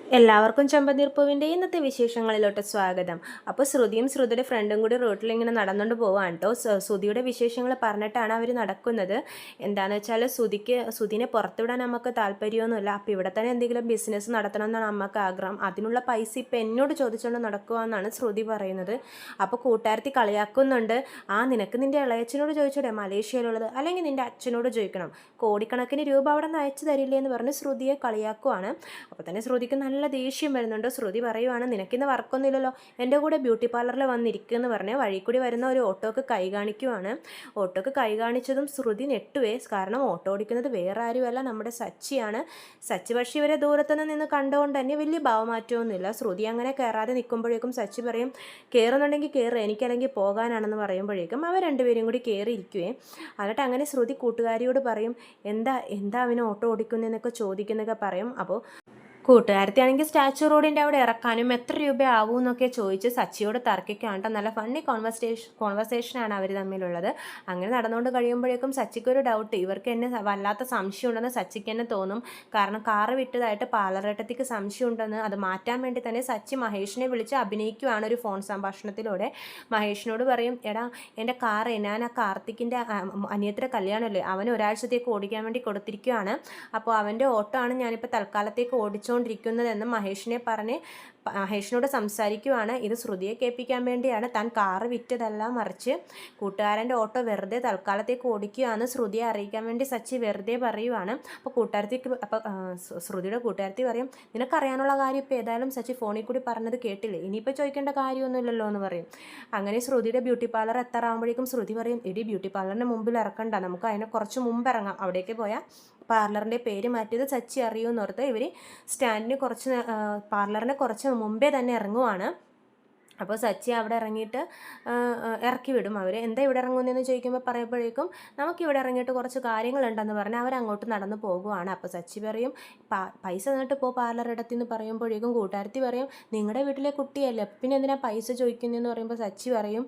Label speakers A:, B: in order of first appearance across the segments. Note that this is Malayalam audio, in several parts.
A: എല്ലാവർക്കും ചെമ്പനീർപ്പൂവിൻ്റെ ഇന്നത്തെ വിശേഷങ്ങളിലോട്ട് സ്വാഗതം. അപ്പോൾ ശ്രുതിയും ശ്രുതിയുടെ ഫ്രണ്ടും കൂടി റോട്ടിൽ ഇങ്ങനെ നടന്നുകൊണ്ട് പോവാണ് കേട്ടോ. ശ്രുതിയുടെ വിശേഷങ്ങൾ പറഞ്ഞിട്ടാണ് അവർ നടക്കുന്നത്. എന്താണെന്ന് വെച്ചാൽ ശ്രുതിനെ പുറത്തുവിടാൻ നമുക്ക് താല്പര്യമൊന്നുമില്ല. അപ്പോൾ ഇവിടെ തന്നെ എന്തെങ്കിലും ബിസിനസ് നടത്തണം എന്നാണ് നമുക്ക് ആഗ്രഹം. അതിനുള്ള പൈസ ഇപ്പം എന്നോട് ചോദിച്ചുകൊണ്ട് നടക്കുകയെന്നാണ് ശ്രുതി പറയുന്നത്. അപ്പോൾ കൂട്ടുകാരത്തി കളിയാക്കുന്നുണ്ട്. നിനക്ക് നിൻ്റെ ഇളയച്ചനോട് ചോദിച്ചൂടെ മലേഷ്യയിലുള്ളത്, അല്ലെങ്കിൽ നിൻ്റെ അച്ഛനോട് ചോദിക്കണം, കോടിക്കണക്കിന് രൂപ അവിടെ നിന്ന് അയച്ചു തരില്ലേ എന്ന് പറഞ്ഞ് ശ്രുതിയെ കളിയാക്കുവാണ്. അപ്പോൾ തന്നെ ശ്രുതിക്ക് നല്ല ദേഷ്യം വരുന്നുണ്ട്. ശ്രുതി പറയുവാണ്, നിനക്കിന്ന് വർക്കൊന്നും ഇല്ലല്ലോ, എൻ്റെ കൂടെ ബ്യൂട്ടി പാർലറിൽ വന്നിരിക്കുമെന്ന് പറഞ്ഞ് വഴി കൂടി വരുന്ന ഒരു ഓട്ടോക്ക് കൈ കാണിക്കുവാണ്. ഓട്ടോക്ക് കൈ കാണിച്ചതും ശ്രുതി നെട്ടുവേ. കാരണം ഓട്ടോ ഓടിക്കുന്നത് വേറെ ആരുമല്ല, നമ്മുടെ സച്ചിയാണ്. സച്ചി പക്ഷി ഇവരെ ദൂരത്തുനിന്ന് നിന്ന് കണ്ടുകൊണ്ട് തന്നെ വലിയ ഭാവമാറ്റമൊന്നുമില്ല. ശ്രുതി അങ്ങനെ കയറാതെ നിൽക്കുമ്പോഴേക്കും സച്ചി പറയും, കയറുന്നുണ്ടെങ്കിൽ കയറ്, എനിക്കല്ലെങ്കിൽ പോകാനാണെന്ന് പറയുമ്പോഴേക്കും അവർ രണ്ടുപേരും കൂടി കയറിയിരിക്കുവേ. എന്നിട്ട് അങ്ങനെ ശ്രുതി കൂട്ടുകാരിയോട് പറയും, എന്താ എന്താ അവന് ഓട്ടോ ഓടിക്കുന്നതെന്നൊക്കെ ചോദിക്കുന്നൊക്കെ പറയും. അപ്പോൾ കൂട്ടുകാരത്തിയാണെങ്കിൽ സ്റ്റാച്യു റോഡിൻ്റെ അവിടെ ഇറക്കാനും എത്ര രൂപയാവും എന്നൊക്കെ ചോദിച്ച് സച്ചിയോട് തർക്കിക്കാണ്ട് നല്ല ഫണ്ണി കോൺവെർസേഷനാണ് അവർ തമ്മിലുള്ളത്. അങ്ങനെ നടന്നുകൊണ്ട് കഴിയുമ്പോഴേക്കും സച്ചിക്കൊരു ഡൗട്ട്, ഇവർക്ക് എന്നെ വല്ലാത്ത സംശയം ഉണ്ടെന്ന് സച്ചിക്ക് തന്നെ തോന്നും. കാരണം കാറ് വിട്ടതായിട്ട് പാലറേട്ടത്തേക്ക് സംശയം ഉണ്ടെന്ന്. അത് മാറ്റാൻ വേണ്ടി തന്നെ സച്ചി മഹേഷിനെ വിളിച്ച് അഭിനയിക്കുവാണ് ഒരു ഫോൺ സംഭാഷണത്തിലൂടെ. മഹേഷിനോട് പറയും, എടാ എൻ്റെ കാറ് ഞാൻ ആ കാർത്തിക്കിൻ്റെ അനിയത്തിൻ്റെ കല്യാണമല്ലേ, അവന് ഒരാഴ്ചത്തേക്ക് ഓടിക്കാൻ വേണ്ടി കൊടുത്തിരിക്കുകയാണ്. അപ്പോൾ അവൻ്റെ ഓട്ടോ ആണ് ഞാനിപ്പോൾ തൽക്കാലത്തേക്ക് ഓടിച്ചുകൊണ്ടിരിക്കുന്നതെന്ന് മഹേഷിനെ പറഞ്ഞ് മഹേഷിനോട് സംസാരിക്കുവാണ്. ഇത് ശ്രുതിയെ കേൾപ്പിക്കാൻ വേണ്ടിയാണ്. താൻ കാറ് വിറ്റതല്ല, മറിച്ച് കൂട്ടുകാരൻ്റെ ഓട്ടോ വെറുതെ തൽക്കാലത്തേക്ക് ഓടിക്കുകയാണ് ശ്രുതിയെ അറിയിക്കാൻ വേണ്ടി സച്ചി വെറുതെ പറയുവാണ്. അപ്പോൾ ശ്രുതിയുടെ കൂട്ടുകാരത്തി പറയും, നിനക്കറിയാനുള്ള കാര്യം ഇപ്പോൾ ഏതായാലും സച്ചി ഫോണിൽ കൂടി പറഞ്ഞത് കേട്ടില്ലേ, ഇനിയിപ്പോൾ ചോദിക്കേണ്ട കാര്യമൊന്നുമില്ലല്ലോ എന്ന് പറയും. അങ്ങനെ ശ്രുതിയുടെ ബ്യൂട്ടി പാർലർ എത്താറാകുമ്പോഴേക്കും ശ്രുതി പറയും, എടി ബ്യൂട്ടി പാർലറിൻ്റെ മുമ്പിൽ ഇറക്കണ്ട, നമുക്ക് അതിനെ കുറച്ച് മുമ്പ് ഇറങ്ങാം, അവിടേക്ക് പോയാൽ പാർലറിൻ്റെ പേര് മാറ്റിയത് സച്ചി അറിയുമെന്ന് ഓർത്ത് ഇവർ സ്റ്റാൻഡിന് പാർലറിന് കുറച്ച് മുമ്പേ തന്നെ ഇറങ്ങുവാണ്. അപ്പോൾ സച്ചി അവിടെ ഇറങ്ങിയിട്ട് ഇറക്കി വിടും. അവർ എന്താ ഇവിടെ ഇറങ്ങുന്നതെന്ന് ചോദിക്കുമ്പോൾ പറയുമ്പോഴേക്കും നമുക്കിവിടെ ഇറങ്ങിയിട്ട് കുറച്ച് കാര്യങ്ങളുണ്ടെന്ന് പറഞ്ഞ് അവരങ്ങോട്ട് നടന്നു പോകുവാണ്. അപ്പോൾ സച്ചി പറയും, പൈസ തന്നിട്ട് പോ പാർലർ ഇടത്തിന്ന് പറയുമ്പോഴേക്കും കൂട്ടുകാരത്തി പറയും, നിങ്ങളുടെ വീട്ടിലെ കുട്ടിയല്ലേ, പിന്നെ എന്തിനാ പൈസ ചോദിക്കുന്നതെന്ന് പറയുമ്പോൾ സച്ചി പറയും,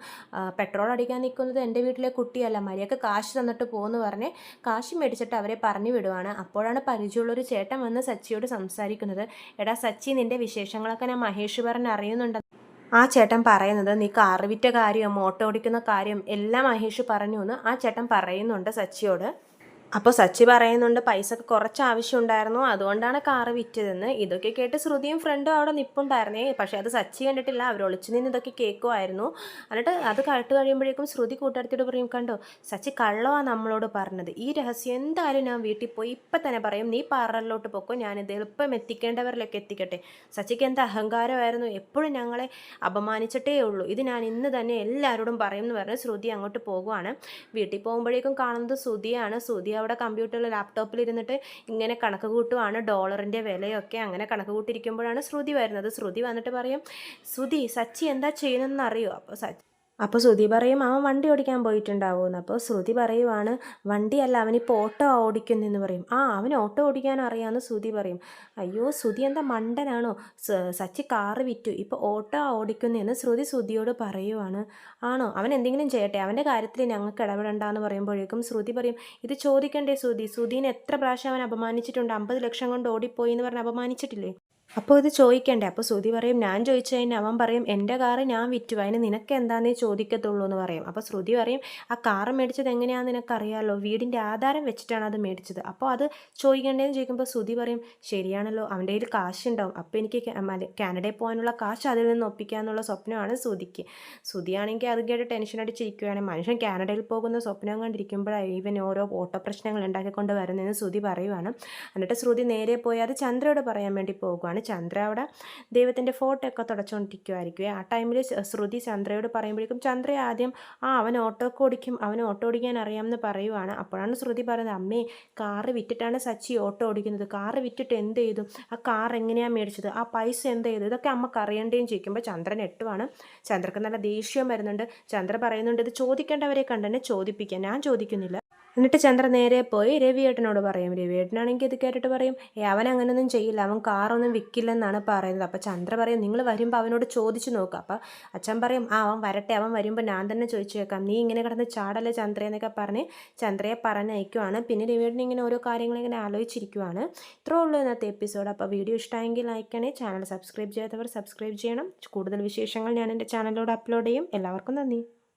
A: പെട്രോൾ അടിക്കാൻ നിൽക്കുന്നത് എൻ്റെ വീട്ടിലെ കുട്ടിയല്ല, മര്യാദക്ക് കാശ് തന്നിട്ട് പോകുമെന്ന് പറഞ്ഞ് കാശ് മേടിച്ചിട്ട് അവരെ പറഞ്ഞു വിടുവാണ്. അപ്പോഴാണ് പരിചയമുള്ളൊരു ചേട്ടൻ വന്ന് സച്ചിയോട് സംസാരിക്കുന്നത്. എടാ സച്ചി, നിൻ്റെ വിശേഷങ്ങളൊക്കെ ഞാൻ മഹേഷ് പറഞ്ഞ് അറിയുന്നുണ്ട്. ആ ചേട്ടൻ പറയുന്നത് നീ കാറ് വിറ്റ കാര്യം, ഓട്ടോ ഓടിക്കുന്ന കാര്യം എല്ലാം മഹേഷ് പറഞ്ഞു എന്ന് ആ ചേട്ടൻ പറയുന്നുണ്ട് സച്ചിയോട്. അപ്പോൾ സച്ചി പറയുന്നുണ്ട്, പൈസക്ക് കുറച്ച് ആവശ്യമുണ്ടായിരുന്നു, അതുകൊണ്ടാണ് കാറ് വിറ്റതെന്ന്. ഇതൊക്കെ കേട്ട് ശ്രുതിയും ഫ്രണ്ടും അവിടെ നിൽപ്പുണ്ടായിരുന്നേ. പക്ഷേ അത് സച്ചി കണ്ടിട്ടില്ല, അവർ ഒളിച്ചു നിന്ന് ഇതൊക്കെ കേൾക്കുമായിരുന്നു. എന്നിട്ട് അത് കേട്ട് കഴിയുമ്പോഴേക്കും ശ്രുതി കൂട്ടുകാരത്തിയോട് പറയും, കണ്ടോ സച്ചി കള്ളമാണ് നമ്മളോട് പറഞ്ഞത്, ഈ രഹസ്യം എന്തായാലും ഞാൻ വീട്ടിൽ പോയി ഇപ്പം തന്നെ പറയും, നീ പാർലറിലോട്ട് പോക്കോ, ഞാനിത് എളുപ്പം എത്തിക്കേണ്ടവരിലൊക്കെ എത്തിക്കട്ടെ. സച്ചിക്ക് എന്താ അഹങ്കാരമായിരുന്നു, എപ്പോഴും ഞങ്ങളെ അപമാനിച്ചിട്ടേ ഉള്ളൂ, ഇത് ഞാൻ ഇന്ന് തന്നെ എല്ലാവരോടും പറയും എന്ന് പറഞ്ഞ് ശ്രുതി അങ്ങോട്ട് പോകുവാണ്. വീട്ടിൽ പോകുമ്പോഴേക്കും കാണുന്നത് ശ്രുതിയാണ്. ശ്രുതി അവിടെ കമ്പ്യൂട്ടറിൽ ലാപ്ടോപ്പിൽ ഇരുന്നിട്ട് ഇങ്ങനെ കണക്ക് കൂട്ടുവാണ്, ഡോളറിൻ്റെ വിലയൊക്കെ. അങ്ങനെ കണക്ക് കൂട്ടിയിരിക്കുമ്പോഴാണ് ശ്രുതി വരുന്നത്. ശ്രുതി വന്നിട്ട് പറയും, ശ്രുതി സച്ചി എന്താ ചെയ്യുന്നതെന്ന് അറിയോ? അപ്പോൾ ശ്രുതി പറയും, അവൻ വണ്ടി ഓടിക്കാൻ പോയിട്ടുണ്ടാവുമെന്ന്. അപ്പോൾ ശ്രുതി പറയുവാണ്, വണ്ടിയല്ല അവനിപ്പോൾ ഓട്ടോ ഓടിക്കുന്നെന്ന് പറയും. അവന് ഓട്ടോ ഓടിക്കാൻ അറിയാമെന്ന് ശ്രുതി പറയും. അയ്യോ ശ്രുതി എന്താ മണ്ടനാണോ, സച്ചി കാറ് വിറ്റു, ഇപ്പോൾ ഓട്ടോ ഓടിക്കുന്നതെന്ന് ശ്രുതിയോട് പറയുവാണ്. ആണോ, അവൻ എന്തെങ്കിലും ചെയ്യട്ടെ, അവൻ്റെ കാര്യത്തിൽ ഞങ്ങൾക്ക് ഇടപെടണ്ടെന്ന് പറയുമ്പോഴേക്കും ശ്രുതി പറയും, ഇത് ചോദിക്കണ്ടേ ശ്രുതിനെ എത്ര പ്രാവശ്യം അവൻ അപമാനിച്ചിട്ടുണ്ട്, 50 ലക്ഷം കൊണ്ട് ഓടിപ്പോയി എന്ന് പറഞ്ഞ് അപമാനിച്ചിട്ടില്ലേ, അപ്പോൾ ഇത് ചോദിക്കണ്ടേ? അപ്പോൾ ശ്രുതി പറയും, ഞാൻ ചോദിച്ചു കഴിഞ്ഞാൽ അവൻ പറയും, എൻ്റെ കാറ് ഞാൻ വിറ്റു, അതിന് നിനക്ക് എന്താണെന്നേ ചോദിക്കത്തുള്ളൂ എന്ന് പറയും. അപ്പോൾ ശ്രുതി പറയും, ആ കാറ് മേടിച്ചത് എങ്ങനെയാണെന്ന് നിനക്കറിയാമല്ലോ, വീടിൻ്റെ ആധാരം വെച്ചിട്ടാണ് അത് മേടിച്ചത്, അപ്പോൾ അത് ചോദിക്കേണ്ടതെന്ന് ചോദിക്കുമ്പോൾ ശ്രുതി പറയും, ശരിയാണല്ലോ, അവൻ്റെ കയ്യിൽ കാശുണ്ടാവും, അപ്പോൾ എനിക്ക് കാനഡയിൽ പോകാനുള്ള കാശ് അതിൽ നിന്ന് ഒപ്പിക്കാനുള്ള സ്വപ്നമാണ് ശ്രുതിക്ക്. ശ്രുതിയാണെങ്കിൽ അത് കേട്ട് ടെൻഷൻ അടിച്ചിരിക്കുകയാണ്. മനുഷ്യൻ കാനഡയിൽ പോകുന്ന സ്വപ്നം കണ്ടിരിക്കുമ്പോഴാണ് ഇവൻ ഓരോ ഓട്ടോ പ്രശ്നങ്ങൾ ഉണ്ടാക്കിക്കൊണ്ട് വരുന്നതെന്ന് ശ്രുതി പറയുവാണ്. എന്നിട്ട് ശ്രുതി നേരെ പോയി അത് ചന്ദ്രയോട് പറയാൻ വേണ്ടി പോകുകയാണ്. ചന്ദ്ര അവിടെ ദൈവത്തിൻ്റെ ഫോട്ടോ ഒക്കെ തുടച്ചുകൊണ്ടിരിക്കുമായിരിക്കും. ആ ടൈമിൽ ശ്രുതി ചന്ദ്രയോട് പറയുമ്പോഴേക്കും ചന്ദ്ര ആദ്യം അവൻ ഓട്ടോ ഓടിക്കാൻ അറിയാമെന്ന് പറയുവാണ്. അപ്പോഴാണ് ശ്രുതി പറയുന്നത്, അമ്മേ കാറ് വിറ്റിട്ടാണ് സച്ചി ഓട്ടോ ഓടിക്കുന്നത്, കാറ് വിറ്റിട്ട് എന്ത് ചെയ്തു, ആ കാർ എങ്ങനെയാണ് മേടിച്ചത്, ആ പൈസ എന്ത് ചെയ്തു, ഇതൊക്കെ അമ്മക്ക് അറിയേണ്ടേന്ന് ചോദിക്കുമ്പോൾ ചന്ദ്രൻ എട്ടുവാണ്. ചന്ദ്രക്ക് നല്ല ദേഷ്യം വരുന്നുണ്ട്. ചന്ദ്ര പറയുന്നുണ്ട്, ഇത് ചോദിക്കേണ്ടവരെ കണ്ടെന്നെ ചോദിപ്പിക്കാൻ, ഞാൻ ചോദിക്കുന്നില്ല. എന്നിട്ട് ചന്ദ്ര നേരെ പോയി രവിയേട്ടനോട് പറയും. രവിയേട്ടനാണെങ്കിൽ ഇത് കേട്ടിട്ട് പറയും, അവൻ അങ്ങനെയൊന്നും ചെയ്യില്ല, അവൻ കാറൊന്നും വിൽക്കില്ലെന്നാണ് പറയുന്നത്. അപ്പോൾ ചന്ദ്ര പറയും, നിങ്ങൾ വരുമ്പോൾ അവനോട് ചോദിച്ചു നോക്കുക. അപ്പോൾ അച്ഛൻ പറയും, അവൻ വരട്ടെ, അവൻ വരുമ്പോൾ ഞാൻ തന്നെ ചോദിച്ചു വെക്കാം, നീ ഇങ്ങനെ കിടന്ന് ചാടല്ലേ ചന്ദ്ര എന്നൊക്കെ പറഞ്ഞ് ചന്ദ്രയെ പറഞ്ഞയക്കുവാണ്. പിന്നെ രവിയേട്ടൻ ഇങ്ങനെ ഓരോ കാര്യങ്ങളിങ്ങനെ ആലോചിച്ചിരിക്കുവാണ്. ഇത്രേ ഉള്ളൂ ഇന്നത്തെ എപ്പിസോഡ്. അപ്പോൾ വീഡിയോ ഇഷ്ടമെങ്കിൽ ലൈക്ക് ചെയ്യണേ, ചാനൽ സബ്സ്ക്രൈബ് ചെയ്യാത്തവർ സബ്സ്ക്രൈബ് ചെയ്യണം. കൂടുതൽ വിശേഷങ്ങൾ ഞാൻ എൻ്റെ ചാനലിലൂടെ അപ്ലോഡ് ചെയ്യും. എല്ലാവർക്കും നന്ദി.